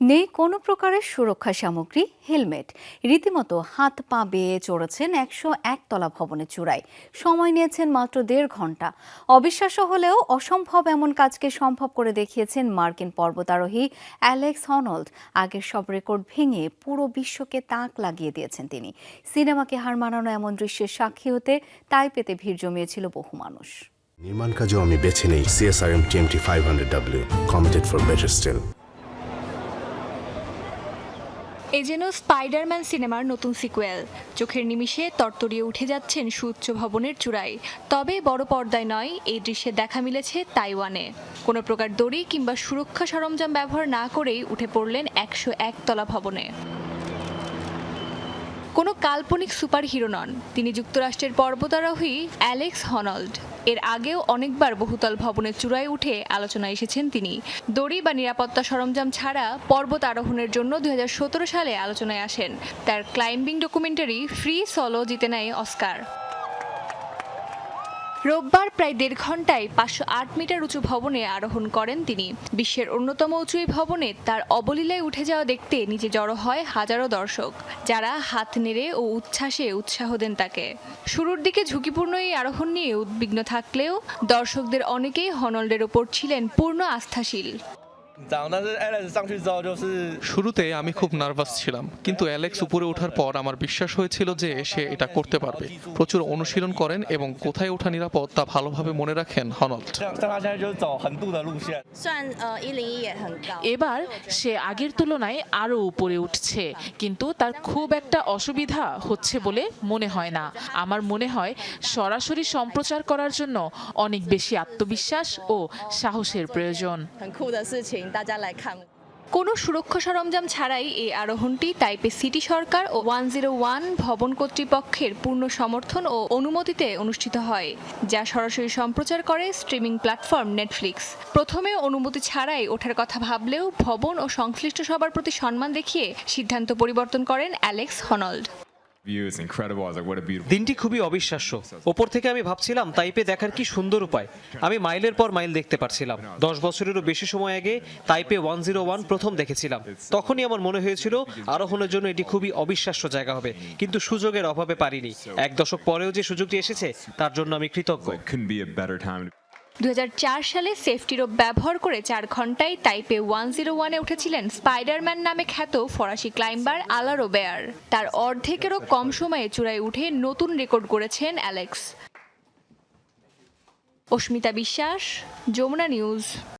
নেই কোনো প্রকারের সুরক্ষা সামগ্রী, হেলমেট। রীতিমতো হাত পা বেয়ে চড়েছেন 101 তলা ভবনের চূড়ায়। সময় নিয়েছেন মাত্র 1.5 ঘন্টা। অবিশ্বাস্য হলেও অসম্ভব এমন কাজকে সম্ভব করে দেখিয়েছেন মার্কিন পর্বতারোহী অ্যালেক্স হনল্ড। আগের সব রেকর্ড ভেঙে পুরো বিশ্বকে তাক লাগিয়ে দিয়েছেন তিনি। সিনেমাকে হার মানানো এমন দৃশ্যের সাক্ষী হতে তাইপেতে ভিড় জমিয়েছিল বহু মানুষ। নির্মাণ কাজেও আমি বেছে নেই CSRM TMT 500W, committed for better still. এ যেন স্পাইডারম্যান সিনেমার নতুন সিকুয়েল। চোখের নিমিষে তরতরিয়ে উঠে যাচ্ছেন সুউচ্চ ভবনের চূড়ায়। তবে বড় পর্দায় নয়, এই দৃশ্যে দেখা মিলেছে তাইওয়ানে। কোনো প্রকার দড়ি কিংবা সুরক্ষা সরঞ্জাম ব্যবহার না করেই উঠে পড়লেন 101 তলা ভবনে। কোনো কাল্পনিক সুপার হিরো নন তিনি, যুক্তরাষ্ট্রের পর্বতারোহী অ্যালেক্স হনল্ড। এর আগেও অনেকবার বহুতল ভবনের চূড়ায় উঠে আলোচনায় এসেছেন তিনি। দড়ি বা নিরাপত্তা সরঞ্জাম ছাড়া পর্বত আরোহণের জন্য 2017 সালে আলোচনায় আসেন। তার ক্লাইম্বিং ডকুমেন্টারি ফ্রি সলো জিতে নেয় অস্কার। রোববার প্রায় 1.5 ঘন্টায় 508 মিটার উঁচু ভবনে আরোহণ করেন তিনি। বিশ্বের অন্যতম উঁচু এই ভবনে তার অবলীলায় উঠে যাওয়া দেখতে নিচে জড়ো হয় হাজারো দর্শক, যারা হাত নেড়ে ও উচ্ছ্বাসে উৎসাহ দেন তাকে। শুরুর দিকে ঝুঁকিপূর্ণ এই আরোহণ নিয়ে উদ্বিগ্ন থাকলেও দর্শকদের অনেকেই হনল্ডের ওপর ছিলেন পূর্ণ আস্থাশীল। শুরুতে আমি খুব নার্ভাস ছিলাম, কিন্তু অ্যালেক্স উপরে ওঠার পর আমার বিশ্বাস হয়েছিল যে সে এটা করতে পারবে। প্রচুর অনুশীলন করেন এবং কোথায় ওঠা নিরাপদ তা ভালোভাবে মনে রাখেন হনল্ড। এবার সে আগের তুলনায় আরও উপরে উঠছে, কিন্তু তার খুব একটা অসুবিধা হচ্ছে বলে মনে হয় না। আমার মনে হয় সরাসরি সম্প্রচার করার জন্য অনেক বেশি আত্মবিশ্বাস ও সাহসের প্রয়োজন। কোনো সুরক্ষা সরঞ্জাম ছাড়াই এই আরোহণটি তাইপে সিটি সরকার ও 101 ভবন কর্তৃপক্ষের পূর্ণ সমর্থন ও অনুমতিতে অনুষ্ঠিত হয়, যা সরাসরি সম্প্রচার করে স্ট্রিমিং প্ল্যাটফর্ম নেটফ্লিক্স। প্রথমে অনুমতি ছাড়াই ওঠার কথা ভাবলেও ভবন ও সংশ্লিষ্ট সবার প্রতি সম্মান দেখিয়ে সিদ্ধান্ত পরিবর্তন করেন অ্যালেক্স হনল্ড। দিনটি খুবই অবিশ্বাস্য। ওপর থেকে আমি ভাবছিলাম তাইপে দেখার কি সুন্দর উপায়। আমি মাইলের পর মাইল দেখতে পারছিলাম। 10 বছরেরও বেশি সময় আগে তাইপে 101 প্রথম দেখেছিলাম। তখনই আমার মনে হয়েছিল আরোহণের জন্য এটি খুবই অবিশ্বাস্য জায়গা হবে, কিন্তু সুযোগের অভাবে পারিনি। 1 দশক পরেও যে সুযোগটি এসেছে তার জন্য আমি কৃতজ্ঞ। 2004 সালে সেফটি রোপ ব্যবহার করে 4 ঘন্টায় তাইপে 101-এ উঠেছিলেন স্পাইডারম্যান নামে খ্যাত ফরাসি ক্লাইম্বার আলা রোবেয়ার। তার অর্ধেকেরও কম সময়ে চূড়ায় উঠে নতুন রেকর্ড করেছেন অ্যালেক্স। অস্মিতা বিশ্বাস, যমুনা নিউজ।